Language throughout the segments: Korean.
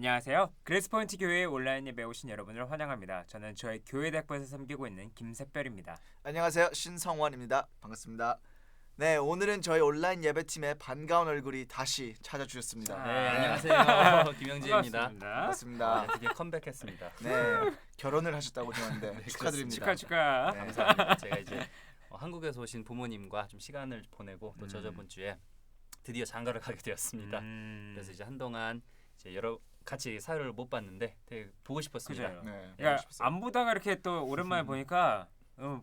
안녕하세요. 그레이스포인트 교회 온라인 예배 오신 여러분을 환영합니다. 저는 저희 교회대학부에서 섬기고 있는 김샛별입니다. 안녕하세요. 신성원입니다. 반갑습니다. 네, 오늘은 저희 온라인 예배팀의 반가운 얼굴이 다시 찾아주셨습니다. 네, 안녕하세요. 김영재입니다. 반갑습니다. 드디어 컴백했습니다. 네, 결혼을 하셨다고 들었는데 축하드립니다. 축하. 네. 감사합니다. 제가 이제 한국에서 오신 부모님과 좀 시간을 보내고 또 저번 주에 드디어 장가를 가게 되었습니다. 그래서 이제 한동안 이제 여러 같이 사회를 못 봤는데 되게 보고 싶었습니다. 그죠. 네, 그러니까 안 보다가 이렇게 또 오랜만에 보니까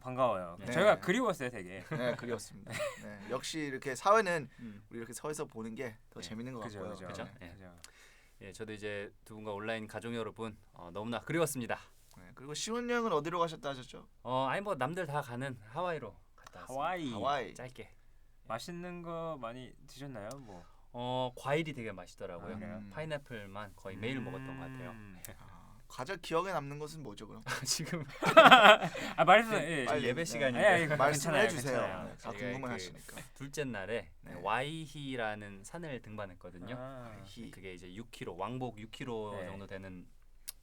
반가워요. 네. 저희가 그리웠어요, 되게. 네, 그리웠습니다. 네, 역시 이렇게 사회는 우리 이렇게 서에서 보는 게 더 네. 재밌는 것 그죠, 같고요. 그죠. 그죠? 네. 그죠. 예, 저도 이제 두 분과 온라인 가족 여러분 너무나 그리웠습니다. 네, 그리고 시원 여행은 어디로 가셨다 하셨죠? 아니 뭐 남들 다 가는 하와이로 갔다 왔습니다. 하와이. 하와이. 짧게. 맛있는 거 많이 드셨나요? 뭐. 과일이 되게 맛있더라고요. 그래요? 파인애플만 거의 매일 먹었던 것 같아요. 가장 기억에 남는 것은 뭐죠, 그럼? 지금 말씀. 예. 빨리, 예배 네. 시간인데 말씀해 괜찮아요, 주세요. 괜찮아요. 네, 다 저희가 궁금해하시니까. 둘째 날에 네. 와이히라는 산을 등반했거든요. 히. 그게 이제 6km 왕복 6km 네. 정도 되는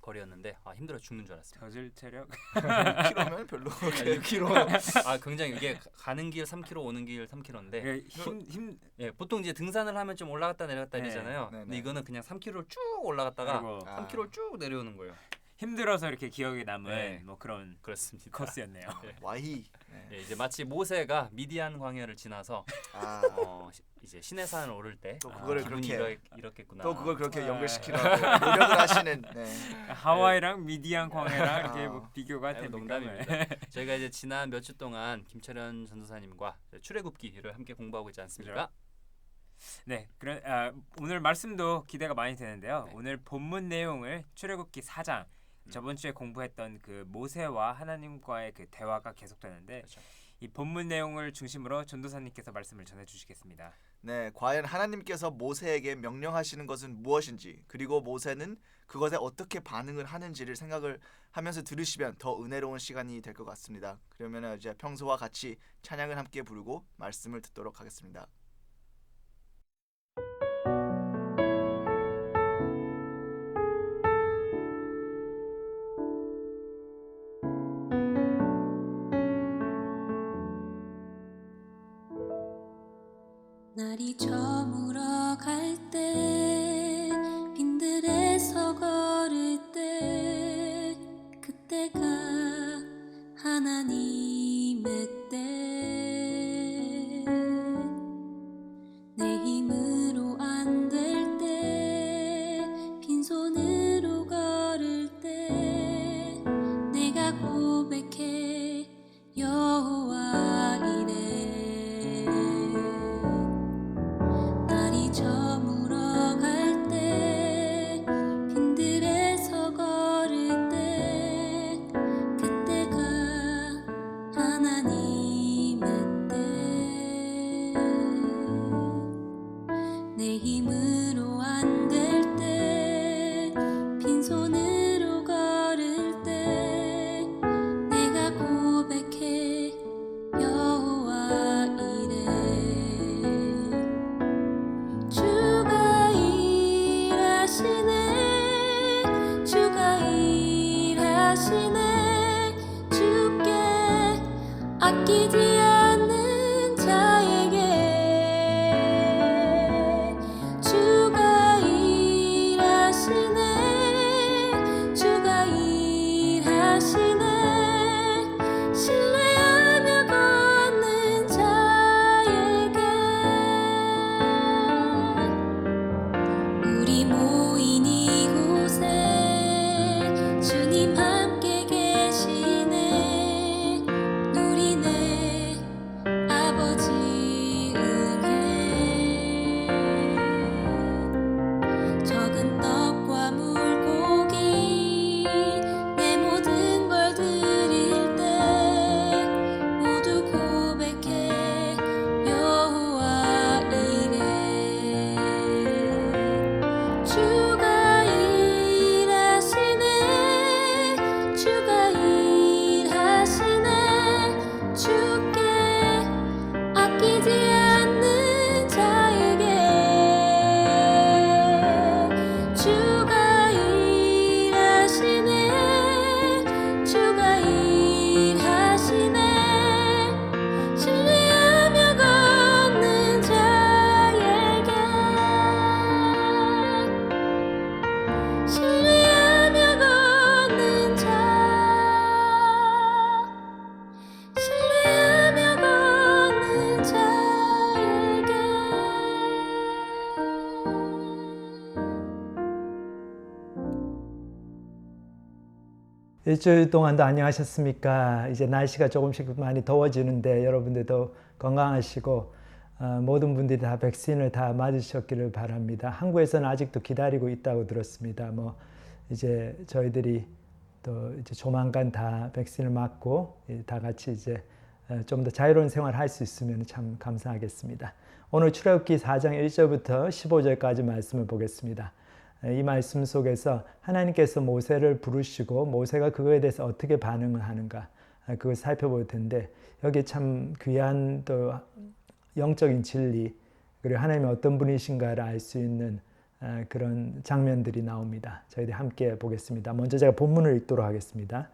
거리였는데 힘들어 죽는 줄 알았습니다. 저질 체력. 6km면 별로 그렇게 6km 굉장히 이게 가는 길 3km 오는 길 3km인데 예, 힘 예, 보통 이제 등산을 하면 좀 올라갔다 내려갔다 네. 이러잖아요. 네, 근데 네. 이거는 그냥 3km를 쭉 올라갔다가 그리고 3km를 쭉 내려오는 거예요. 힘들어서 이렇게 기억에 남은 네. 뭐 그런 그렇습니다. 코스였네요. 와이. 네. 예, 이제 마치 모세가 미디안 광야를 지나서 아, 이제 시내산을 오를 때 또 그거를 기분이 그렇게 이렇겠구나. 또 그걸 그렇게 아. 연결시키려고 노력을 하시는. 네. 하와이랑 미디안 광야랑 이렇게 아. 뭐 비교가 아유, 됩니까? 농담입니다. 저희가 이제 지난 몇 주 동안 김철현 전도사님과 출애굽기를 함께 공부하고 있지 않습니까? 네, 오늘 말씀도 기대가 많이 되는데요. 네. 오늘 본문 내용을 출애굽기 4장 저번 주에 공부했던 그 모세와 하나님과의 그 대화가 계속되는데 그렇죠. 이 본문 내용을 중심으로 전도사님께서 말씀을 전해 주시겠습니다. 네, 과연 하나님께서 모세에게 명령하시는 것은 무엇인지, 그리고 모세는 그것에 어떻게 반응을 하는지를 생각을 하면서 들으시면 더 은혜로운 시간이 될 것 같습니다. 그러면 이제 평소와 같이 찬양을 함께 부르고 말씀을 듣도록 하겠습니다. 날이 저물어 갈 때 빈들에서 걸을 때 그때가 하나님의 때 내 힘으로 안 될 때 빈손으로 걸을 때 내가 고백해 여호와 이래 날이 저물어 갈 때 빈들에서 걸을 때 그때가 하나님의 때 내 힘으로 안 될 때 빈손으로 걸을 때 내가 고백해 여호와 이래 주가 일하시네 주가 일하시네 주께 아끼지 않는 자에게 주가 일하시네 주가 일하시네 신뢰하며 걷는 자에게 우리 모인 이곳에 주님 함께 계시네 누리네 일주일 동안도 안녕하셨습니까? 이제 날씨가 조금씩 많이 더워지는데 여러분들도 건강하시고 모든 분들이 다 백신을 다 맞으셨기를 바랍니다. 한국에서는 아직도 기다리고 있다고 들었습니다. 뭐 이제 저희들이 또 이제 조만간 다 백신을 맞고 다 같이 이제 좀 더 자유로운 생활을 할 수 있으면 참 감사하겠습니다. 오늘 출애굽기 4장 1절부터 15절까지 말씀을 보겠습니다. 이 말씀 속에서 하나님께서 모세를 부르시고 모세가 그거에 대해서 어떻게 반응을 하는가 그걸 살펴볼 텐데 여기 참 귀한 또 영적인 진리 그리고 하나님이 어떤 분이신가를 알 수 있는 그런 장면들이 나옵니다. 저희들이 함께 보겠습니다. 먼저 제가 본문을 읽도록 하겠습니다.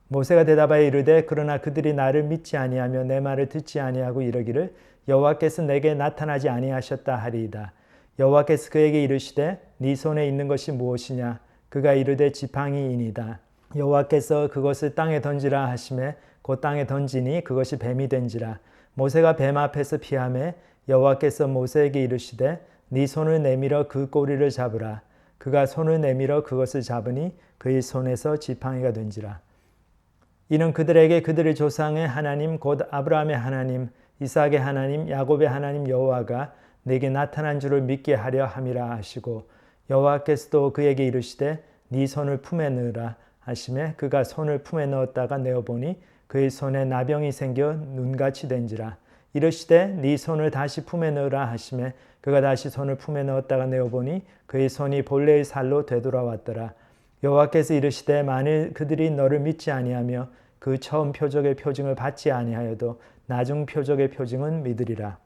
모세가 대답하여 이르되 그러나 그들이 나를 믿지 아니하며 내 말을 듣지 아니하고 이르기를 여호와께서 내게 나타나지 아니하셨다 하리이다. 여호와께서 그에게 이르시되 네 손에 있는 것이 무엇이냐? 그가 이르되 지팡이이니이다. 여호와께서 그것을 땅에 던지라 하시매 곧 땅에 던지니 그것이 뱀이 된지라. 모세가 뱀 앞에서 피하매 여호와께서 모세에게 이르시되 네 손을 내밀어 그 꼬리를 잡으라. 그가 손을 내밀어 그것을 잡으니 그의 손에서 지팡이가 된지라. 이는 그들에게 그들의 조상의 하나님 곧 아브라함의 하나님 이삭의 하나님 야곱의 하나님 여호와가 내게 나타난 줄을 믿게 하려 함이라 하시고 여호와께서도 그에게 이르시되 네 손을 품에 넣으라 하시매 그가 손을 품에 넣었다가 내어보니 그의 손에 나병이 생겨 눈같이 된지라. 이르시되 네 손을 다시 품에 넣으라 하시매 그가 다시 손을 품에 넣었다가 내어보니 그의 손이 본래의 살로 되돌아왔더라. 여호와께서 이르시되 만일 그들이 너를 믿지 아니하며 그 처음 표적의 표징을 받지 아니하여도 나중 표적의 표징은 믿으리라.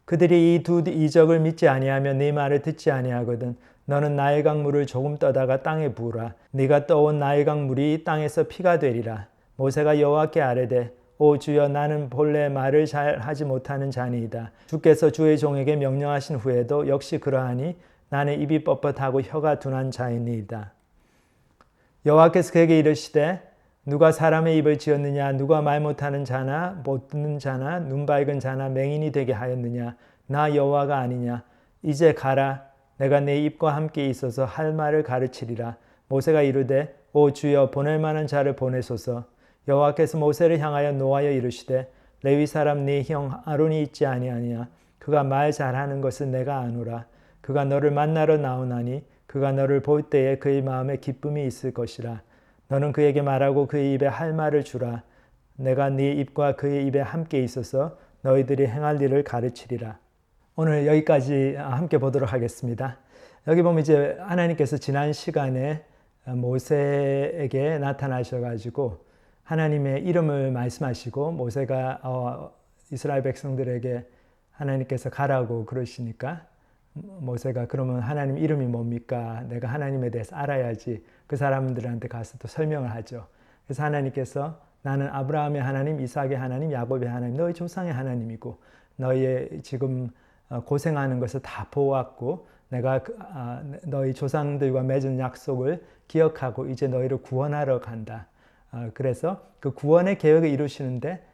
그들이 이 두 이적을 믿지 아니하며 네 말을 듣지 아니하거든 너는 나일 강물을 조금 떠다가 땅에 부으라. 네가 떠온 나일 강물이 땅에서 피가 되리라. 모세가 여호와께 아뢰되 오 주여 나는 본래 말을 잘 하지 못하는 자니이다. 주께서 주의 종에게 명령하신 후에도 역시 그러하니 나는 입이 뻣뻣하고 혀가 둔한 자이니이다. 여호와께서 그에게 이르시되 누가 사람의 입을 지었느냐? 누가 말 못하는 자나 못 듣는 자나 눈 밝은 자나 맹인이 되게 하였느냐? 나 여호와가 아니냐? 이제 가라. 내가 내 입과 함께 있어서 할 말을 가르치리라. 모세가 이르되 오 주여 보낼 만한 자를 보내소서. 여호와께서 모세를 향하여 노하여 이르시되 레위 사람 네 형 아론이 있지 아니하냐? 그가 말 잘하는 것을 내가 아노라. 그가 너를 만나러 나오나니 그가 너를 볼 때에 그의 마음에 기쁨이 있을 것이라. 너는 그에게 말하고 그의 입에 할 말을 주라. 내가 네 입과 그의 입에 함께 있어서 너희들이 행할 일을 가르치리라. 오늘 여기까지 함께 보도록 하겠습니다. 여기 보면 이제 하나님께서 지난 시간에 모세에게 나타나셔가지고 하나님의 이름을 말씀하시고 모세가 이스라엘 백성들에게 하나님께서 가라고 그러시니까 모세가 그러면 하나님 이름이 뭡니까? 내가 하나님에 대해서 알아야지 그 사람들한테 가서 또 설명을 하죠. 그래서 하나님께서 나는 아브라함의 하나님, 이삭의 하나님, 야곱의 하나님, 너희 조상의 하나님이고 너희의 지금 고생하는 것을 다 보았고 내가 너희 조상들과 맺은 약속을 기억하고 이제 너희를 구원하러 간다. 그래서 그 구원의 계획을 이루시는데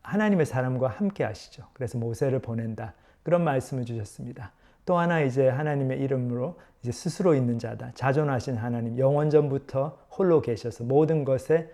하나님의 사람과 함께 하시죠. 그래서 모세를 보낸다. 그런 말씀을 주셨습니다. 또 하나 이제 하나님의 이름으로 이제 스스로 있는 자다. 자존하신 하나님, 영원전부터 홀로 계셔서 모든 것의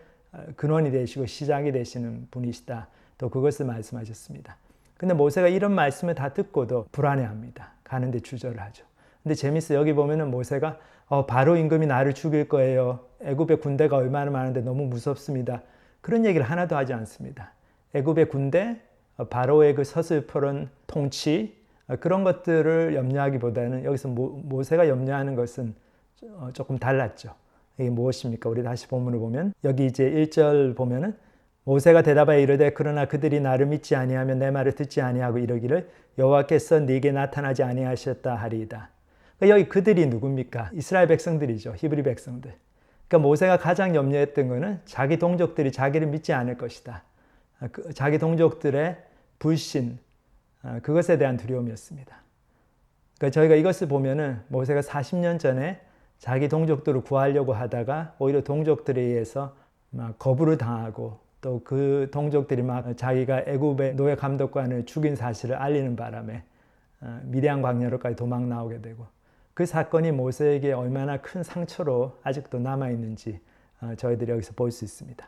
근원이 되시고 시작이 되시는 분이시다. 또 그것을 말씀하셨습니다. 근데 모세가 이런 말씀을 다 듣고도 불안해합니다. 가는데 주저를 하죠. 근데 재밌어요. 여기 보면은 모세가 바로 임금이 나를 죽일 거예요. 애굽의 군대가 얼마나 많은데 너무 무섭습니다. 그런 얘기를 하나도 하지 않습니다. 애굽의 군대, 바로의 그 서슬퍼런 통치 그런 것들을 염려하기보다는 여기서 모세가 염려하는 것은 조금 달랐죠. 이게 무엇입니까? 우리 다시 본문을 보면 여기 이제 1절 보면은 모세가 대답하여 이르되 그러나 그들이 나를 믿지 아니하며 내 말을 듣지 아니하고 이르기를 여호와께서 네게 나타나지 아니하셨다 하리이다. 그러니까 여기 그들이 누굽니까? 이스라엘 백성들이죠. 히브리 백성들. 그러니까 모세가 가장 염려했던 것은 자기 동족들이 자기를 믿지 않을 것이다. 자기 동족들의 불신, 그것에 대한 두려움이었습니다. 그러니까 저희가 이것을 보면은 모세가 40년 전에 자기 동족들을 구하려고 하다가 오히려 동족들에 의해서 막 거부를 당하고 또 그 동족들이 막 자기가 애굽의 노예 감독관을 죽인 사실을 알리는 바람에 미디안 광야로까지 도망 나오게 되고 그 사건이 모세에게 얼마나 큰 상처로 아직도 남아있는지 저희들이 여기서 볼 수 있습니다.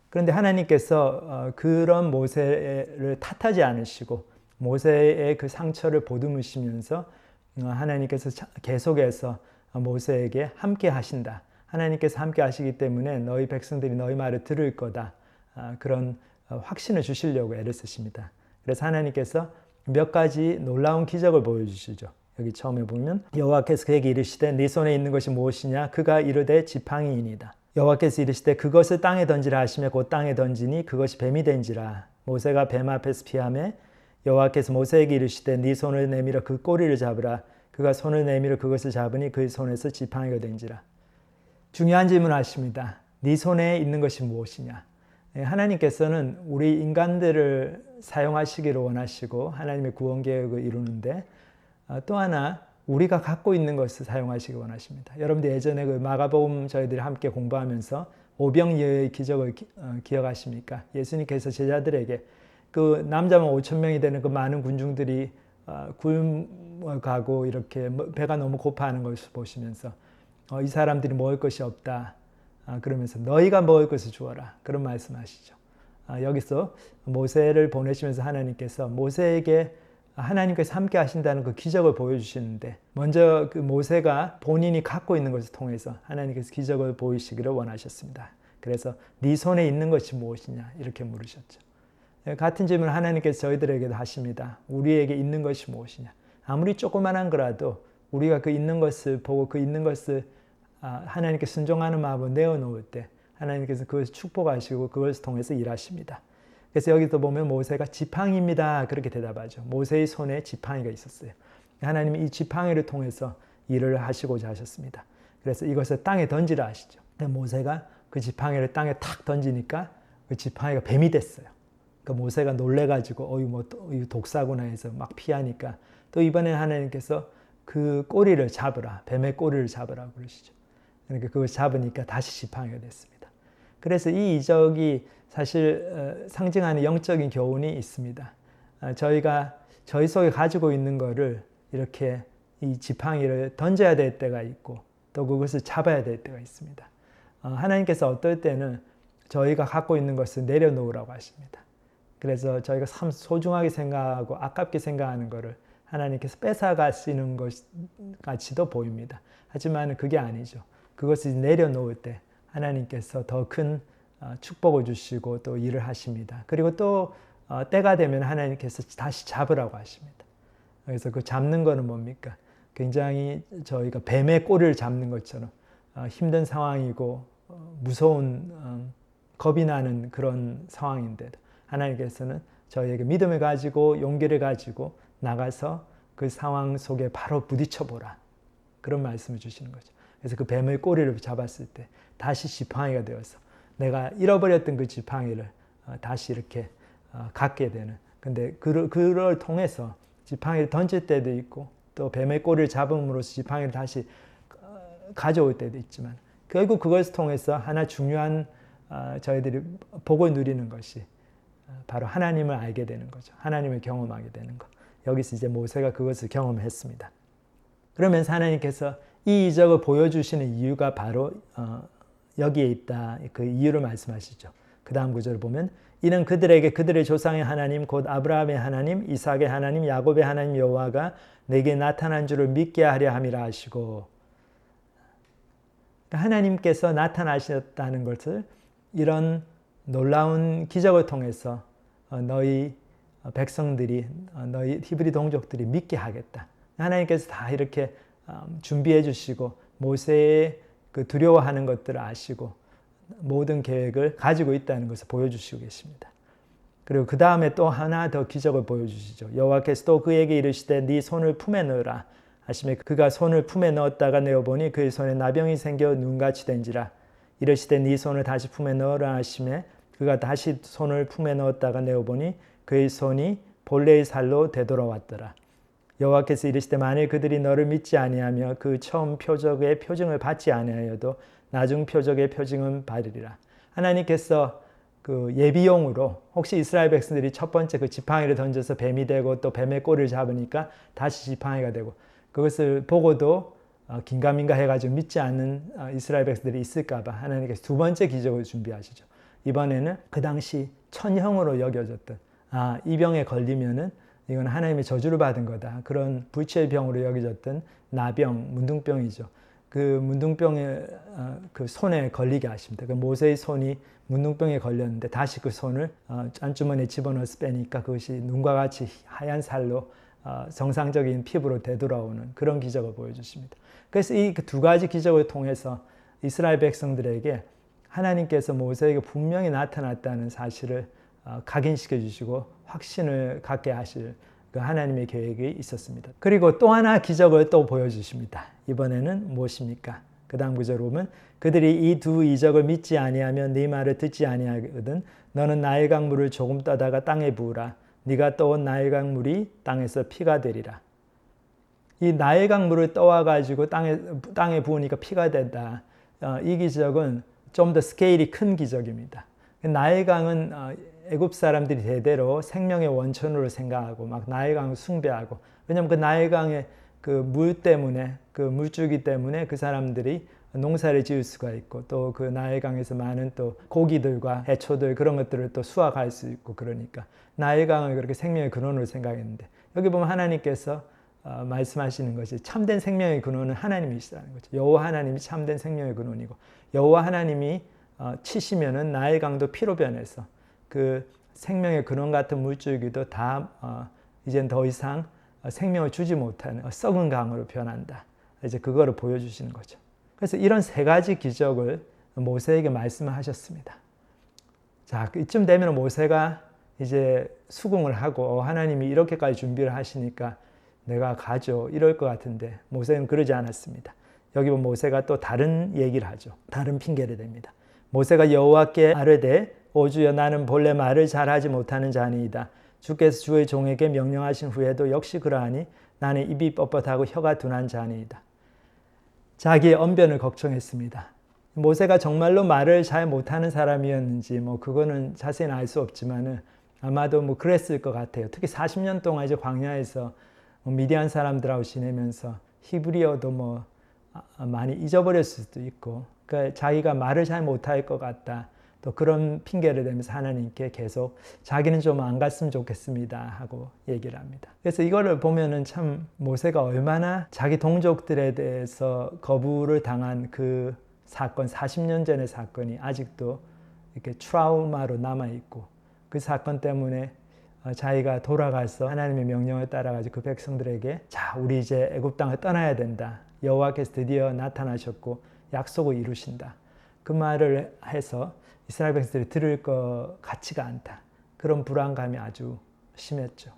그런데 하나님께서 그런 모세를 탓하지 않으시고 모세의 그 상처를 보듬으시면서 하나님께서 계속해서 모세에게 함께 하신다. 하나님께서 함께 하시기 때문에 너희 백성들이 너희 말을 들을 거다. 그런 확신을 주시려고 애를 쓰십니다. 그래서 하나님께서 몇 가지 놀라운 기적을 보여주시죠. 여기 처음에 보면 여호와께서 그에게 이르시되 네 손에 있는 것이 무엇이냐? 그가 이르되 지팡이이니이다. 여호와께서 이르시되 그것을 땅에 던지라 하시며 곧 땅에 던지니 그것이 뱀이 된지라. 모세가 뱀 앞에서 피하매 여호와께서 모세에게 이르시되 네 손을 내밀어 그 꼬리를 잡으라. 그가 손을 내밀어 그것을 잡으니 그의 손에서 지팡이가 된지라. 중요한 질문을 하십니다. 네 손에 있는 것이 무엇이냐? 하나님께서는 우리 인간들을 사용하시기를 원하시고 하나님의 구원 계획을 이루는데 또 하나 우리가 갖고 있는 것을 사용하시기 원하십니다. 여러분들 예전에 그 마가복음 저희들이 함께 공부하면서 오병이어의 기적을 기억하십니까? 예수님께서 제자들에게 그 남자만 5천 명이 되는 그 많은 군중들이 굶어가고 이렇게 배가 너무 고파하는 것을 보시면서 이 사람들이 먹을 것이 없다. 그러면서 너희가 먹을 것을 주어라. 그런 말씀하시죠. 여기서 모세를 보내시면서 하나님께서 모세에게 하나님께서 함께 하신다는 그 기적을 보여주시는데 먼저 그 모세가 본인이 갖고 있는 것을 통해서 하나님께서 기적을 보이시기를 원하셨습니다. 그래서 네 손에 있는 것이 무엇이냐 이렇게 물으셨죠. 같은 질문을 하나님께서 저희들에게도 하십니다. 우리에게 있는 것이 무엇이냐. 아무리 조그만한 거라도 우리가 그 있는 것을 보고 그 있는 것을 하나님께 순종하는 마음으로 내어놓을 때 하나님께서 그것을 축복하시고 그것을 통해서 일하십니다. 그래서 여기서 보면 모세가 지팡이입니다. 그렇게 대답하죠. 모세의 손에 지팡이가 있었어요. 하나님이 이 지팡이를 통해서 일을 하시고자 하셨습니다. 그래서 이것을 땅에 던지라 하시죠. 모세가 그 지팡이를 땅에 탁 던지니까 그 지팡이가 뱀이 됐어요. 그러니까 모세가 놀래가지고 독사구나 해서 막 피하니까 또 이번에 하나님께서 그 꼬리를 잡으라. 뱀의 꼬리를 잡으라고 그러시죠. 그러니까 그걸 잡으니까 다시 지팡이가 됐습니다. 그래서 이 이적이 사실 상징하는 영적인 교훈이 있습니다. 저희가 저희 속에 가지고 있는 거를 이렇게 이 지팡이를 던져야 될 때가 있고 또 그것을 잡아야 될 때가 있습니다. 하나님께서 어떨 때는 저희가 갖고 있는 것을 내려놓으라고 하십니다. 그래서 저희가 참 소중하게 생각하고 아깝게 생각하는 것을 하나님께서 뺏어가시는 것 같이도 보입니다. 하지만 그게 아니죠. 그것을 내려놓을 때 하나님께서 더 큰 축복을 주시고 또 일을 하십니다. 그리고 또 때가 되면 하나님께서 다시 잡으라고 하십니다. 그래서 그 잡는 거는 뭡니까? 굉장히 저희가 뱀의 꼬리를 잡는 것처럼 힘든 상황이고 무서운 겁이 나는 그런 상황인데도 하나님께서는 저희에게 믿음을 가지고 용기를 가지고 나가서 그 상황 속에 바로 부딪혀보라. 그런 말씀을 주시는 거죠. 그래서 그 뱀의 꼬리를 잡았을 때 다시 지팡이가 되어서 내가 잃어버렸던 그 지팡이를 다시 이렇게 갖게 되는. 근데 그걸 통해서 지팡이를 던질 때도 있고 또 뱀의 꼬리를 잡음으로써 지팡이를 다시 가져올 때도 있지만 결국 그것을 통해서 하나 중요한 저희들이 복을 누리는 것이 바로 하나님을 알게 되는 거죠. 하나님을 경험하게 되는 것. 여기서 이제 모세가 그것을 경험했습니다. 그러면서 하나님께서 이 이적을 보여주시는 이유가 바로 여기에 있다. 그 이유를 말씀하시죠. 그 다음 구절을 보면 이는 그들에게 그들의 조상의 하나님 곧 아브라함의 하나님 이삭의 하나님 야곱의 하나님 여호와가 내게 나타난 줄을 믿게 하려 함이라 하시고 하나님께서 나타나셨다는 것을 이런 놀라운 기적을 통해서 너희 백성들이 너희 히브리 동족들이 믿게 하겠다. 하나님께서 다 이렇게 준비해 주시고 모세의 그 두려워하는 것들을 아시고 모든 계획을 가지고 있다는 것을 보여주시고 계십니다. 그리고 그 다음에 또 하나 더 기적을 보여주시죠. 여호와께서 또 그에게 이르시되 네 손을 품에 넣으라 하시매 그가 손을 품에 넣었다가 내어보니 그의 손에 나병이 생겨 눈같이 된지라. 이르시되 네 손을 다시 품에 넣으라 하시매 그가 다시 손을 품에 넣었다가 내어보니 그의 손이 본래의 살로 되돌아왔더라. 여호와께서 이르시되 만일 그들이 너를 믿지 아니하며 그 처음 표적의 표징을 받지 아니하여도 나중 표적의 표징은 받으리라. 하나님께서 그 예비용으로 혹시 이스라엘 백성들이 첫 번째 그 지팡이를 던져서 뱀이 되고 또 뱀의 꼬리를 잡으니까 다시 지팡이가 되고 그것을 보고도 긴가민가 해가지고 믿지 않는 이스라엘 백성들이 있을까봐 하나님께서 두 번째 기적을 준비하시죠. 이번에는 그 당시 천형으로 여겨졌던 이 병에 걸리면은 이건 하나님의 저주를 받은 거다. 그런 불치의 병으로 여겨졌던 나병, 문둥병이죠. 그 문둥병의 그 손에 걸리게 하십니다. 그 모세의 손이 문둥병에 걸렸는데 다시 그 손을 짠주머니에 집어넣어서 빼니까 그것이 눈과 같이 하얀 살로 정상적인 피부로 되돌아오는 그런 기적을 보여주십니다. 그래서 이 두 가지 기적을 통해서 이스라엘 백성들에게 하나님께서 모세에게 분명히 나타났다는 사실을 각인시켜 주시고 확신을 갖게 하실 그 하나님의 계획이 있었습니다. 그리고 또 하나 기적을 또 보여주십니다. 이번에는 무엇입니까? 그 다음 구절을 보면 그들이 이 두 이적을 믿지 아니하면 네 말을 듣지 아니하거든 너는 나일 강물을 조금 떠다가 땅에 부으라. 네가 떠온 나일 강물이 땅에서 피가 되리라. 이 나일 강물을 떠와가지고 땅에 부으니까 피가 된다. 이 기적은 좀 더 스케일이 큰 기적입니다. 나일강은 애굽 사람들이 대대로 생명의 원천으로 생각하고 막 나일강을 숭배하고 왜냐하면 그 나일강의 그 물 때문에 그 물줄기 때문에 그 사람들이 농사를 지을 수가 있고 또 그 나일강에서 많은 또 고기들과 해초들 그런 것들을 또 수확할 수 있고 그러니까 나일강을 그렇게 생명의 근원으로 생각했는데 여기 보면 하나님께서 말씀하시는 것이 참된 생명의 근원은 하나님이시라는 거죠. 여호와 하나님이 참된 생명의 근원이고 여호와 하나님이 치시면은 나일강도 피로 변해서 그 생명의 근원 같은 물줄기도 다 이젠 더 이상 생명을 주지 못하는 썩은 강으로 변한다. 이제 그거를 보여주시는 거죠. 그래서 이런 세 가지 기적을 모세에게 말씀을 하셨습니다. 자, 이쯤 되면 모세가 이제 수긍을 하고 하나님이 이렇게까지 준비를 하시니까 내가 가죠. 이럴 것 같은데 모세는 그러지 않았습니다. 여기 보면 모세가 또 다른 얘기를 하죠. 다른 핑계를 댑니다. 모세가 여호와께 아뢰되 오 주여 나는 본래 말을 잘하지 못하는 자니이다. 주께서 주의 종에게 명령하신 후에도 역시 그러하니 나는 입이 뻣뻣하고 혀가 둔한 자니이다. 자기의 언변을 걱정했습니다. 모세가 정말로 말을 잘 못하는 사람이었는지 뭐 그거는 자세히는 알 수 없지만은 아마도 뭐 그랬을 것 같아요. 특히 40년 동안 이제 광야에서 미디안 사람들하고 지내면서 히브리어도 뭐 많이 잊어버렸을 수도 있고 그러니까 자기가 말을 잘 못할 것 같다. 또 그런 핑계를 대면서 하나님께 계속 자기는 좀 안 갔으면 좋겠습니다 하고 얘기를 합니다. 그래서 이거를 보면은 참 모세가 얼마나 자기 동족들에 대해서 거부를 당한 그 사건 40년 전의 사건이 아직도 이렇게 트라우마로 남아있고 그 사건 때문에 자기가 돌아가서 하나님의 명령을 따라가지고 그 백성들에게 자 우리 이제 애굽 땅을 떠나야 된다. 여호와께서 드디어 나타나셨고 약속을 이루신다. 그 말을 해서 이스라엘 백성들이 들을 것 같지가 않다. 그런 불안감이 아주 심했죠.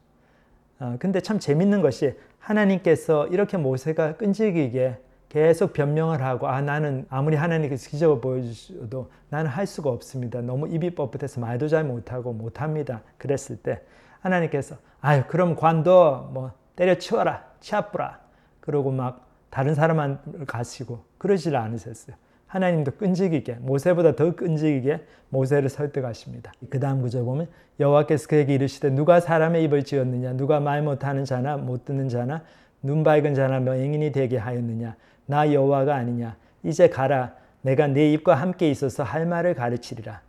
근데 참 재밌는 것이 하나님께서 이렇게 모세가 끈질기게 계속 변명을 하고 나는 아무리 하나님께서 기적을 보여주셔도 나는 할 수가 없습니다. 너무 입이 뻣뻣해서 말도 잘 못하고 못합니다. 그랬을 때 하나님께서 그럼 관둬 뭐 때려치워라 치아뿌라 그러고 막 다른 사람을 가시고 그러질 않으셨어요. 하나님도 끈질기게 모세보다 더 끈질기게 모세를 설득하십니다. 그 다음 구절 보면 여호와께서 그에게 이르시되 누가 사람의 입을 지었느냐 누가 말 못하는 자나 못 듣는 자나 눈 밝은 자나 맹인이 되게 하였느냐 나 여호와가 아니냐 이제 가라 내가 네 입과 함께 있어서 할 말을 가르치리라.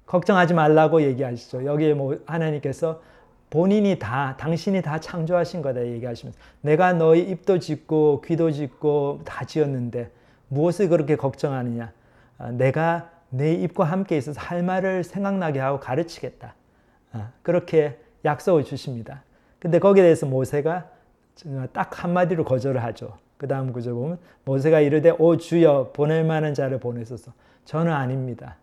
걱정하지 말라고 얘기하시죠. 여기에 하나님께서 본인이 다 당신이 다 창조하신 거다 얘기하시면서 내가 너희 입도 짓고 귀도 짓고 다 지었는데 무엇을 그렇게 걱정하느냐 내가 내 입과 함께 있어서 할 말을 생각나게 하고 가르치겠다. 그렇게 약속을 주십니다. 근데 거기에 대해서 모세가 딱 한마디로 거절을 하죠. 그 다음 구절 보면 모세가 이르되 오 주여 보낼 만한 자를 보내소서. 저는 아닙니다.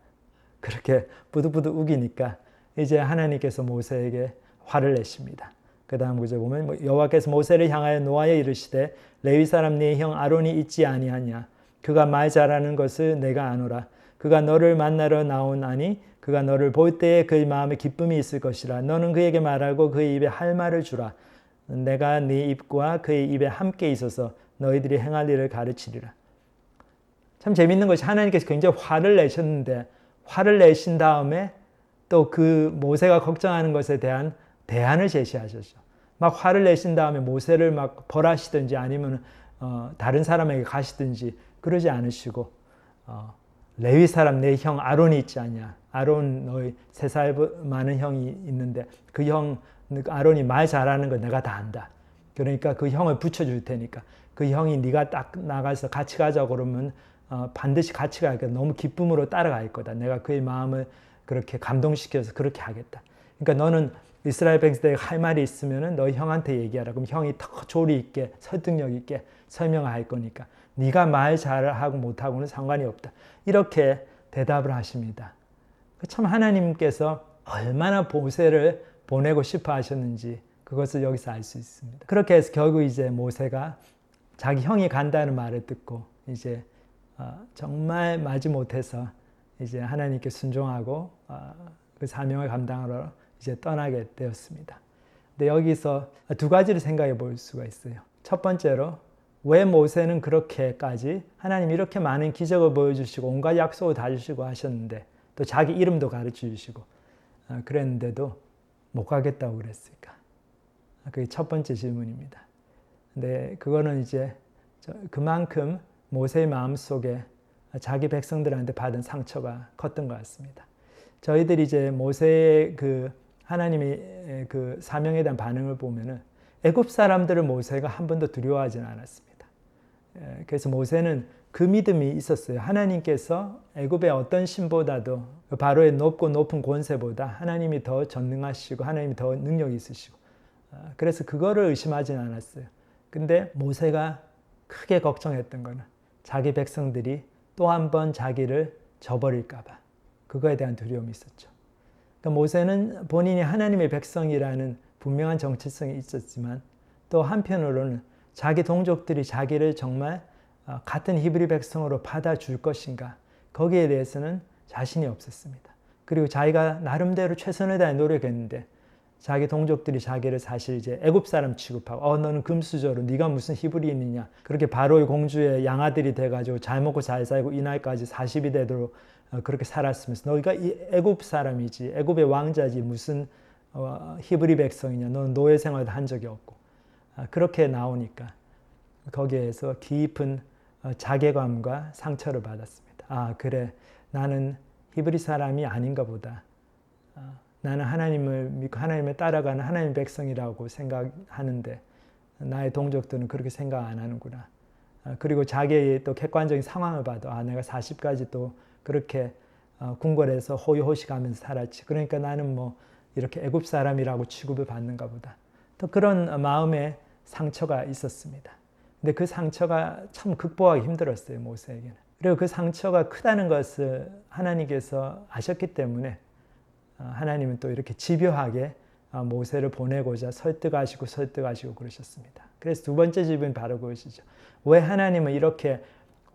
그렇게 부득부득 우기니까 이제 하나님께서 모세에게 화를 내십니다. 그 다음 구절 보면 여호와께서 모세를 향하여 노하여 이르시되 레위 사람 네 형 아론이 있지 아니하냐 그가 말 잘하는 것을 내가 아노라. 그가 너를 만나러 나오나니 그가 너를 볼 때에 그의 마음에 기쁨이 있을 것이라. 너는 그에게 말하고 그의 입에 할 말을 주라. 내가 네 입과 그의 입에 함께 있어서 너희들이 행할 일을 가르치리라. 참 재밌는 것이 하나님께서 굉장히 화를 내셨는데 화를 내신 다음에 또 그 모세가 걱정하는 것에 대한 대안을 제시하셨죠. 막 화를 내신 다음에 모세를 막 벌하시든지 아니면 다른 사람에게 가시든지 그러지 않으시고 레위 사람 내 형 아론이 있지 않냐. 아론 너희 3살 많은 형이 있는데 그 형 아론이 말 잘하는 거 내가 다 안다. 그러니까 그 형을 붙여줄 테니까 그 형이 네가 딱 나가서 같이 가자고 그러면 반드시 같이 가니까 너무 기쁨으로 따라갈 거다. 내가 그의 마음을 그렇게 감동시켜서 그렇게 하겠다. 그러니까 너는 이스라엘 백성들에게 할 말이 있으면 너희 형한테 얘기하라. 그럼 형이 더 조리 있게 설득력 있게 설명할 거니까 네가 말 잘하고 못하고는 상관이 없다. 이렇게 대답을 하십니다. 참 하나님께서 얼마나 모세를 보내고 싶어 하셨는지 그것을 여기서 알 수 있습니다. 그렇게 해서 결국 이제 모세가 자기 형이 간다는 말을 듣고 이제 정말 마지못해서 이제 하나님께 순종하고 그 사명을 감당하러 이제 떠나게 되었습니다. 근데 여기서 2가지를 생각해 볼 수가 있어요. 첫 번째로 왜 모세는 그렇게까지 하나님 이렇게 많은 기적을 보여주시고 온갖 약속을 다 주시고 하셨는데 또 자기 이름도 가르쳐 주시고 그랬는데도 못 가겠다고 그랬을까? 그게 첫 번째 질문입니다. 근데 그거는 이제 그만큼 모세의 마음속에 자기 백성들한테 받은 상처가 컸던 것 같습니다. 저희들이 이제 모세의 그 하나님의 그 사명에 대한 반응을 보면은 애굽 사람들을 모세가 한 번도 두려워하지는 않았습니다. 그래서 모세는 그 믿음이 있었어요. 하나님께서 애굽의 어떤 신보다도 바로의 높고 높은 권세보다 하나님이 더 전능하시고 하나님이 더 능력이 있으시고 그래서 그거를 의심하지는 않았어요. 근데 모세가 크게 걱정했던 거는 자기 백성들이 또 한 번 자기를 저버릴까 봐 그거에 대한 두려움이 있었죠. 그러니까 모세는 본인이 하나님의 백성이라는 분명한 정체성이 있었지만 또 한편으로는 자기 동족들이 자기를 정말 같은 히브리 백성으로 받아줄 것인가 거기에 대해서는 자신이 없었습니다. 그리고 자기가 나름대로 최선을 다해 노력했는데 자기 동족들이 자기를 사실 이제 애굽 사람 취급하고 너는 금수저로 네가 무슨 히브리인이냐 그렇게 바로의 공주의 양아들이 돼가지고 잘 먹고 잘 살고 이날까지 40이 되도록 그렇게 살았으면서 너희가 애굽 사람이지 애굽의 왕자지 무슨 히브리 백성이냐 너는 노예 생활도 한 적이 없고 그렇게 나오니까 거기에서 깊은 자괴감과 상처를 받았습니다. 그래 나는 히브리 사람이 아닌가 보다. 나는 하나님을 믿고 하나님을 따라가는 하나님의 백성이라고 생각하는데 나의 동족들은 그렇게 생각 안 하는구나. 그리고 자기의 또 객관적인 상황을 봐도 내가 40까지 또 그렇게 궁궐에서 호의호식하면서 살았지. 그러니까 나는 뭐 이렇게 애굽 사람이라고 취급을 받는가 보다. 또 그런 마음의 상처가 있었습니다. 근데 그 상처가 참 극복하기 힘들었어요, 모세에게는. 그리고 그 상처가 크다는 것을 하나님께서 아셨기 때문에 하나님은 또 이렇게 집요하게 모세를 보내고자 설득하시고 그러셨습니다. 그래서 2번째 질문이 바로 그것이죠. 왜 하나님은 이렇게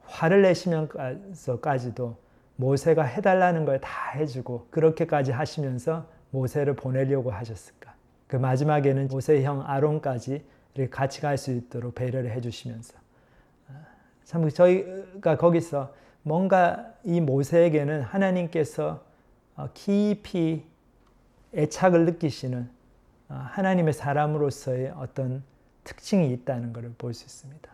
화를 내시면서까지도 모세가 해달라는 걸 다 해주고 그렇게까지 하시면서 모세를 보내려고 하셨을까? 그 마지막에는 모세의 형 아론까지 이렇게 같이 갈 수 있도록 배려를 해주시면서 참 저희가 거기서 뭔가 이 모세에게는 하나님께서 깊이 애착을 느끼시는 하나님의 사람으로서의 어떤 특징이 있다는 것을 볼 수 있습니다.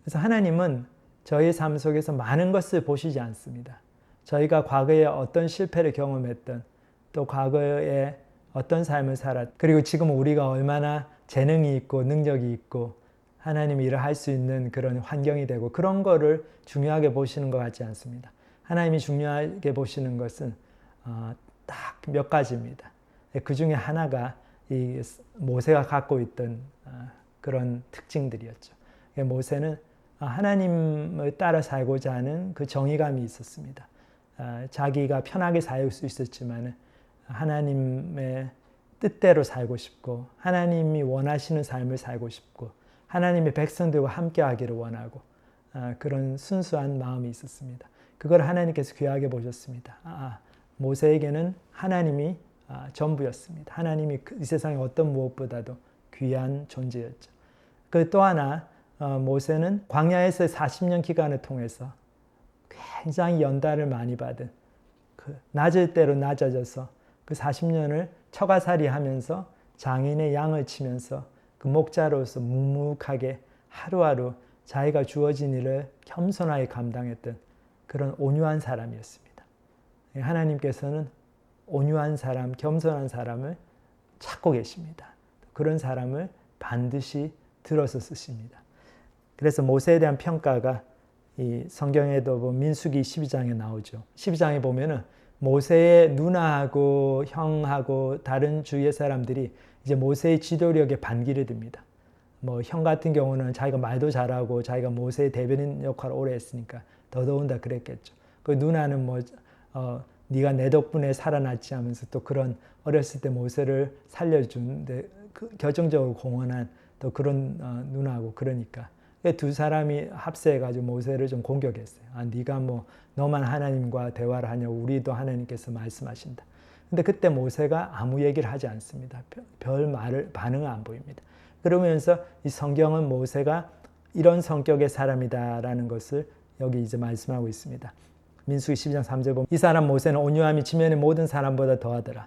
그래서 하나님은 저희의 삶 속에서 많은 것을 보시지 않습니다. 저희가 과거에 어떤 실패를 경험했던 또 과거에 어떤 삶을 살았 그리고 지금 우리가 얼마나 재능이 있고 능력이 있고 하나님이 일을 할 수 있는 그런 환경이 되고 그런 거를 중요하게 보시는 것 같지 않습니다. 하나님이 중요하게 보시는 것은 딱 몇 가지입니다. 그 중에 하나가 이 모세가 갖고 있던 그런 특징들이었죠. 모세는 하나님을 따라 살고자 하는 그 정의감이 있었습니다. 자기가 편하게 살 수 있었지만 하나님의 뜻대로 살고 싶고 하나님이 원하시는 삶을 살고 싶고 하나님의 백성들과 함께하기를 원하고 그런 순수한 마음이 있었습니다. 그걸 하나님께서 귀하게 보셨습니다. 모세에게는 하나님이 전부였습니다. 하나님이 이 세상의 어떤 무엇보다도 귀한 존재였죠. 그 또 하나 모세는 광야에서의 40년 기간을 통해서 굉장히 연단을 많이 받은 그 낮을 대로 낮아져서 그 40년을 처가살이 하면서 장인의 양을 치면서 그 목자로서 묵묵하게 하루하루 자기가 주어진 일을 겸손하게 감당했던 그런 온유한 사람이었습니다. 하나님께서는 온유한 사람, 겸손한 사람을 찾고 계십니다. 그런 사람을 반드시 들어서 쓰십니다. 그래서 모세에 대한 평가가 이 성경에도 민수기 12장에 나오죠. 12장에 보면은 모세의 누나하고 형하고 다른 주위의 사람들이 이제 모세의 지도력에 반기를 듭니다. 뭐 형 같은 경우는 자기가 말도 잘하고 자기가 모세의 대변인 역할을 오래 했으니까 더더군다 그랬겠죠. 그 누나는 네가 내 덕분에 살아났지 하면서 또 그런 어렸을 때 모세를 살려주는데 결정적으로 공헌한 또 그런 누나하고 그러니까 두 사람이 합세해가지고 모세를 좀 공격했어요. 네가 너만 하나님과 대화를 하냐고 우리도 하나님께서 말씀하신다. 근데 그때 모세가 아무 얘기를 하지 않습니다. 별 반응을 안 보입니다. 그러면서 이 성경은 모세가 이런 성격의 사람이다라는 것을 여기 이제 말씀하고 있습니다. 민수기 12장 3절 보면 이 사람 모세는 온유함이 지면의 모든 사람보다 더하더라.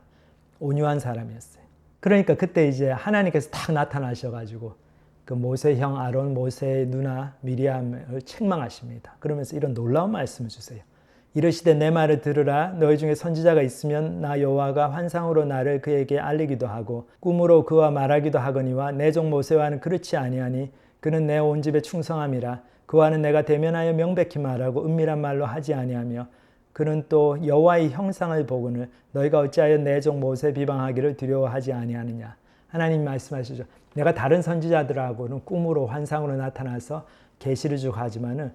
온유한 사람이었어요. 그러니까 그때 이제 하나님께서 딱 나타나셔가지고 그 모세 형 아론, 모세의 누나 미리암을 책망하십니다. 그러면서 이런 놀라운 말씀을 주세요. 이르시되 내 말을 들으라. 너희 중에 선지자가 있으면 나 여호와가 환상으로 나를 그에게 알리기도 하고 꿈으로 그와 말하기도 하거니와 내 종 모세와는 그렇지 아니하니 그는 내 온 집에 충성함이라. 그와는 내가 대면하여 명백히 말하고 은밀한 말로 하지 아니하며 그는 또 여호와의 형상을 보거늘 너희가 어찌하여 내 종 모세 비방하기를 두려워하지 아니하느냐. 하나님 말씀하시죠. 내가 다른 선지자들하고는 꿈으로 환상으로 나타나서 계시를 주고 하지만은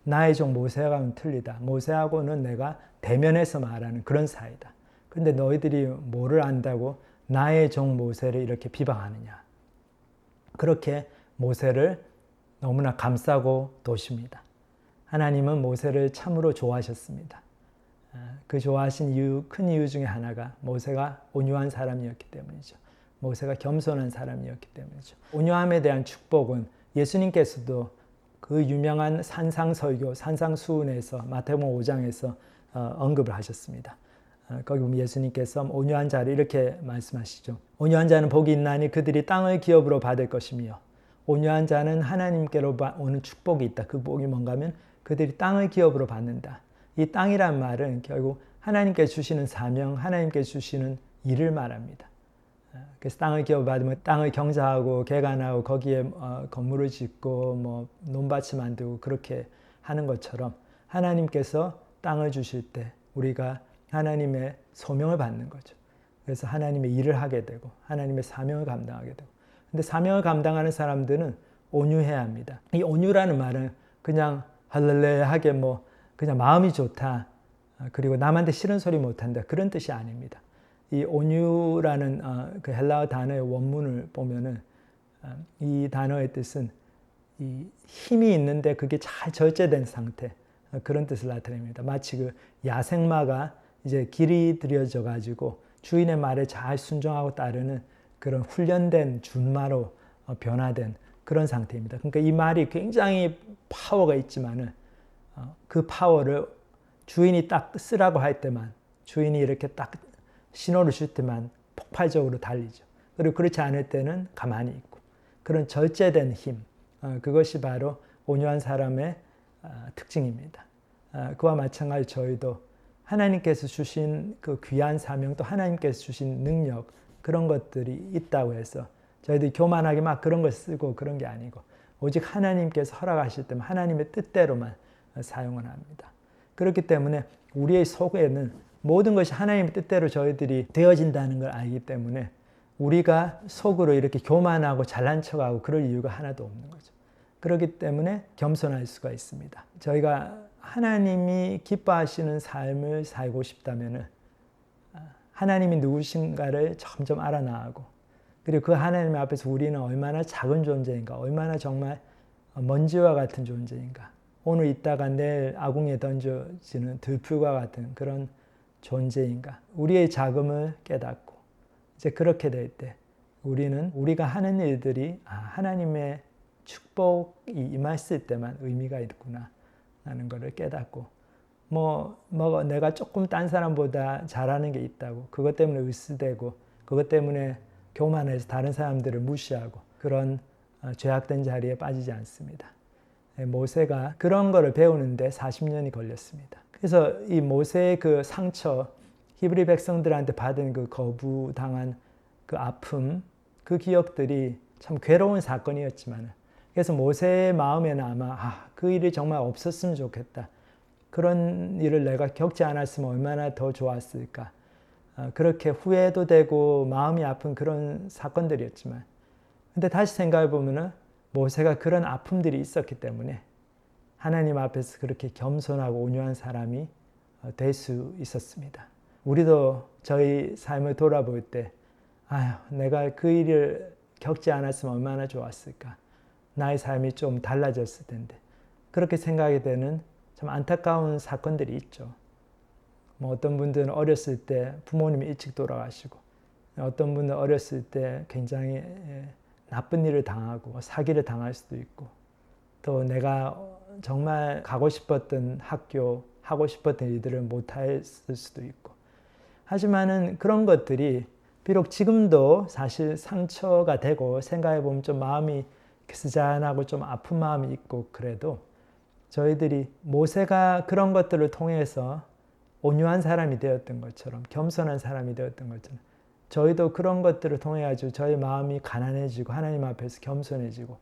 나의 종 모세하고는 틀리다. 모세하고는 내가 대면해서 말하는 그런 사이다. 그런데 너희들이 뭐를 안다고 나의 종 모세를 이렇게 비방하느냐. 그렇게 모세를 너무나 감싸고 도십니다. 하나님은 모세를 참으로 좋아하셨습니다. 그 좋아하신 큰 이유 중에 하나가 모세가 온유한 사람이었기 때문이죠. 모세가 겸손한 사람이었기 때문이죠. 온유함에 대한 축복은 예수님께서도 그 유명한 산상설교, 산상수훈에서 마태복음 5장에서 언급을 하셨습니다. 거기 보면 예수님께서 온유한 자를 이렇게 말씀하시죠. 온유한 자는 복이 있나니 그들이 땅을 기업으로 받을 것이며 온유한 자는 하나님께로 오는 축복이 있다. 그 복이 뭔가 하면 그들이 땅을 기업으로 받는다. 이 땅이란 말은 결국 하나님께 주시는 사명, 하나님께 주시는 일을 말합니다. 그래서 땅을 기업받으면 땅을 경작하고 개간하고 거기에 건물을 짓고 논밭을 만들고 그렇게 하는 것처럼 하나님께서 땅을 주실 때 우리가 하나님의 소명을 받는 거죠. 그래서 하나님의 일을 하게 되고 하나님의 사명을 감당하게 되고. 근데 사명을 감당하는 사람들은 온유해야 합니다. 이 온유라는 말은 그냥 할렐레하게 그냥 마음이 좋다. 그리고 남한테 싫은 소리 못한다. 그런 뜻이 아닙니다. 이 온유라는 그 헬라어 단어의 원문을 보면은 이 단어의 뜻은 이 힘이 있는데 그게 잘 절제된 상태 그런 뜻을 나타냅니다. 마치 그 야생마가 이제 길이 들여져 가지고 주인의 말에 잘 순종하고 따르는 그런 훈련된 준마로 변화된 그런 상태입니다. 그러니까 이 말이 굉장히 파워가 있지만은 그 파워를 주인이 딱 쓰라고 할 때만 주인이 이렇게 딱 신호를 줄 때만 폭발적으로 달리죠. 그리고 그렇지 않을 때는 가만히 있고 그런 절제된 힘 그것이 바로 온유한 사람의 특징입니다. 그와 마찬가지 저희도 하나님께서 주신 그 귀한 사명 또 하나님께서 주신 능력 그런 것들이 있다고 해서 저희들이 교만하게 막 그런 걸 쓰고 그런 게 아니고 오직 하나님께서 허락하실 때만 하나님의 뜻대로만 사용을 합니다. 그렇기 때문에 우리의 속에는 모든 것이 하나님의 뜻대로 저희들이 되어진다는 걸 알기 때문에 우리가 속으로 이렇게 교만하고 잘난 척하고 그럴 이유가 하나도 없는 거죠. 그렇기 때문에 겸손할 수가 있습니다. 저희가 하나님이 기뻐하시는 삶을 살고 싶다면 하나님이 누구신가를 점점 알아나가고 그리고 그 하나님 앞에서 우리는 얼마나 작은 존재인가, 얼마나 정말 먼지와 같은 존재인가, 오늘 있다가 내일 아궁이에 던져지는 들풀과 같은 그런 존재인가, 우리의 작음을 깨닫고 이제 그렇게 될 때 우리는 우리가 하는 일들이 하나님의 축복이 임했을 때만 의미가 있구나 라는 것을 깨닫고 내가 조금 딴 사람보다 잘하는 게 있다고 그것 때문에 으스대고 그것 때문에 교만해서 다른 사람들을 무시하고 그런 죄악된 자리에 빠지지 않습니다. 모세가 그런 거를 배우는데 40년이 걸렸습니다. 그래서 이 모세의 그 상처, 히브리 백성들한테 받은 그 거부당한 그 아픔, 그 기억들이 참 괴로운 사건이었지만, 그래서 모세의 마음에는 아마 그 일이 정말 없었으면 좋겠다. 그런 일을 내가 겪지 않았으면 얼마나 더 좋았을까. 그렇게 후회도 되고 마음이 아픈 그런 사건들이었지만, 근데 다시 생각해 보면은 모세가 그런 아픔들이 있었기 때문에 하나님 앞에서 그렇게 겸손하고 온유한 사람이 될 수 있었습니다. 우리도 저희 삶을 돌아볼 때, 내가 그 일을 겪지 않았으면 얼마나 좋았을까. 나의 삶이 좀 달라졌을 텐데. 그렇게 생각이 되는 참 안타까운 사건들이 있죠. 어떤 분들은 어렸을 때 부모님이 일찍 돌아가시고, 어떤 분들은 어렸을 때 굉장히 나쁜 일을 당하고 사기를 당할 수도 있고, 또 내가 정말 가고 싶었던 학교, 하고 싶었던 일들을 못했을 수도 있고. 하지만은 그런 것들이 비록 지금도 사실 상처가 되고 생각해 보면 좀 마음이 스잔하고 좀 아픈 마음이 있고, 그래도 저희들이 모세가 그런 것들을 통해서 온유한 사람이 되었던 것처럼, 겸손한 사람이 되었던 것처럼, 저희도 그런 것들을 통해 가지고 저희 마음이 가난해지고 하나님 앞에서 겸손해지고,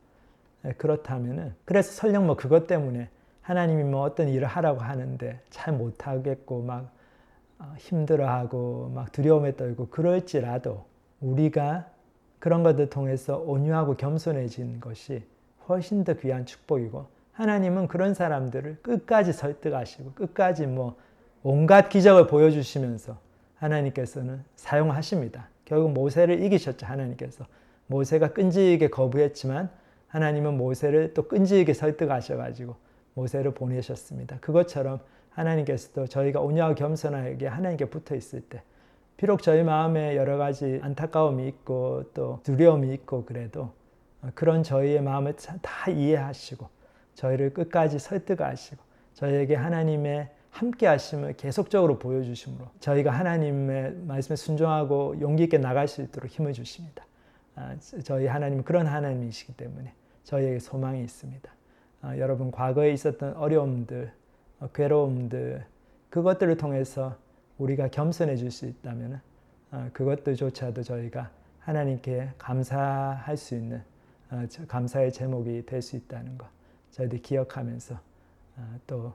그렇다면은, 그래서 설령 그것 때문에 하나님이 어떤 일을 하라고 하는데 잘 못하겠고 막 힘들어하고 막 두려움에 떨고 그럴지라도 우리가 그런 것들 통해서 온유하고 겸손해진 것이 훨씬 더 귀한 축복이고, 하나님은 그런 사람들을 끝까지 설득하시고 끝까지 온갖 기적을 보여주시면서 하나님께서는 사용하십니다. 결국 모세를 이기셨죠. 하나님께서. 모세가 끈질기게 거부했지만 하나님은 모세를 또 끈질기게 설득하셔가지고 모세를 보내셨습니다. 그것처럼 하나님께서도 저희가 온유하고 겸손하게 하나님께 붙어 있을 때, 비록 저희 마음에 여러 가지 안타까움이 있고 또 두려움이 있고, 그래도 그런 저희의 마음을 다 이해하시고 저희를 끝까지 설득하시고 저희에게 하나님의 함께 하심을 계속적으로 보여주심으로 저희가 하나님의 말씀에 순종하고 용기 있게 나갈 수 있도록 힘을 주십니다. 저희 하나님은 그런 하나님이시기 때문에 저희에게 소망이 있습니다. 여러분, 과거에 있었던 어려움들, 괴로움들, 그것들을 통해서 우리가 겸손해질 수 있다면 그것들조차도 저희가 하나님께 감사할 수 있는 감사의 제목이 될 수 있다는 것, 저희들이 기억하면서 또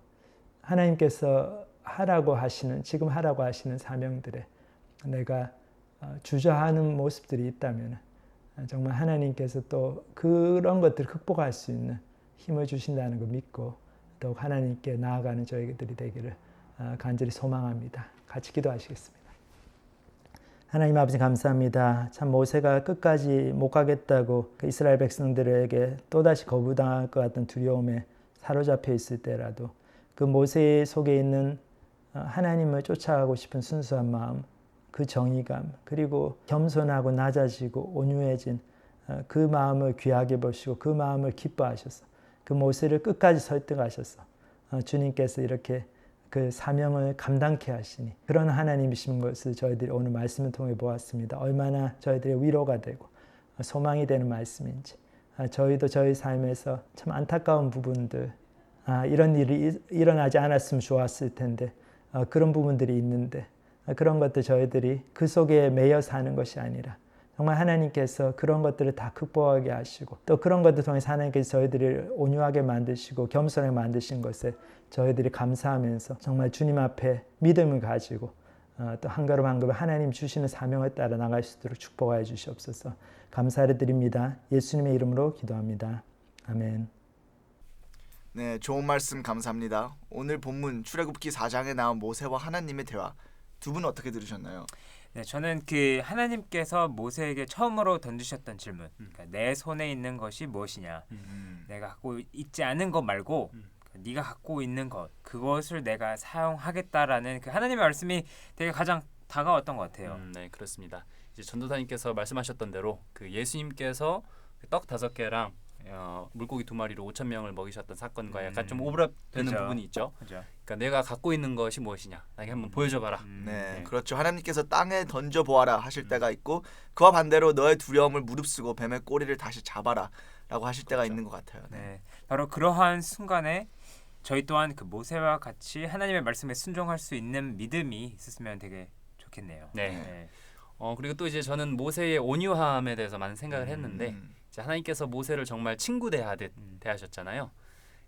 하나님께서 하라고 하시는, 지금 하라고 하시는 사명들에 내가 주저하는 모습들이 있다면 정말 하나님께서 또 그런 것들을 극복할 수 있는 힘을 주신다는 걸 믿고 더욱 하나님께 나아가는 저희들이 되기를 간절히 소망합니다. 같이 기도하시겠습니다. 하나님 아버지, 감사합니다. 참 모세가 끝까지 못 가겠다고 그 이스라엘 백성들에게 또다시 거부당할 것 같은 두려움에 사로잡혀 있을 때라도 그 모세 속에 있는 하나님을 쫓아가고 싶은 순수한 마음, 그 정의감, 그리고 겸손하고 낮아지고 온유해진 그 마음을 귀하게 보시고 그 마음을 기뻐하셔서 그 모세를 끝까지 설득하셔서 주님께서 이렇게 그 사명을 감당케 하시니 그런 하나님이신 것을 저희들이 오늘 말씀을 통해 보았습니다. 얼마나 저희들의 위로가 되고 소망이 되는 말씀인지, 저희도 저희 삶에서 참 안타까운 부분들, 이런 일이 일어나지 않았으면 좋았을 텐데 그런 부분들이 있는데, 그런 것들 저희들이 그 속에 매여 사는 것이 아니라 정말 하나님께서 그런 것들을 다 극복하게 하시고 또 그런 것들 통해서 하나님께서 저희들을 온유하게 만드시고 겸손하게 만드신 것에 저희들이 감사하면서 정말 주님 앞에 믿음을 가지고 또 한 걸음 한 걸음 하나님 주시는 사명을 따라 나갈 수 있도록 축복하여 주시옵소서. 감사를 드립니다. 예수님의 이름으로 기도합니다. 아멘. 네, 좋은 말씀 감사합니다. 오늘 본문 출애굽기 4장에 나온 모세와 하나님의 대화, 두 분 어떻게 들으셨나요? 네, 저는 그 하나님께서 모세에게 처음으로 던지셨던 질문, 그러니까 내 손에 있는 것이 무엇이냐, 내가 갖고 있지 않은 것 말고 네가 갖고 있는 것, 그것을 내가 사용하겠다라는 그 하나님의 말씀이 되게 가장 다가왔던 것 같아요. 네, 그렇습니다. 이제 전도사님께서 말씀하셨던 대로 그 예수님께서 떡 5개랑 물고기 2마리로 5,000명을 먹이셨던 사건과 약간 좀 오버랩되는 그죠. 부분이 있죠. 그죠. 그러니까 내가 갖고 있는 것이 무엇이냐, 나에게 한번 보여줘봐라. 네, 네. 그렇죠. 하나님께서 땅에 던져보아라 하실 때가 있고, 그와 반대로 너의 두려움을 무릅쓰고 뱀의 꼬리를 다시 잡아라 라고 하실 때가 있는 것 같아요. 네. 네, 바로 그러한 순간에 저희 또한 그 모세와 같이 하나님의 말씀에 순종할 수 있는 믿음이 있었으면 되게 좋겠네요. 네. 그리고 또 이제 저는 모세의 온유함에 대해서 많은 생각을 했는데 이제 하나님께서 모세를 정말 친구 대하듯 대하셨잖아요.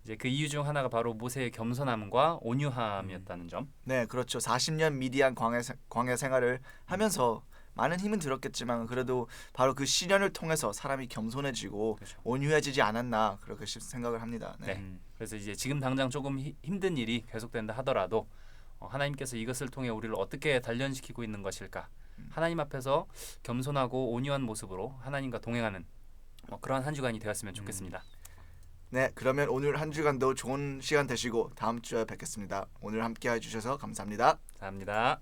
이제 그 이유 중 하나가 바로 모세의 겸손함과 온유함이었다는 점. 네, 그렇죠. 40년 미디안 광야 생활을 하면서 많은 힘은 들었겠지만 그래도 바로 그 시련을 통해서 사람이 겸손해지고 그렇죠. 온유해지지 않았나 그렇게 생각을 합니다. 네. 네. 그래서 이제 지금 당장 조금 힘든 일이 계속된다 하더라도 하나님께서 이것을 통해 우리를 어떻게 단련시키고 있는 것일까? 하나님 앞에서 겸손하고 온유한 모습으로 하나님과 동행하는 그러한 한 주간이 되었으면 좋겠습니다. 네, 그러면 오늘 한 주간도 좋은 시간 되시고 다음 주에 뵙겠습니다. 오늘 함께 해주셔서 감사합니다. 감사합니다.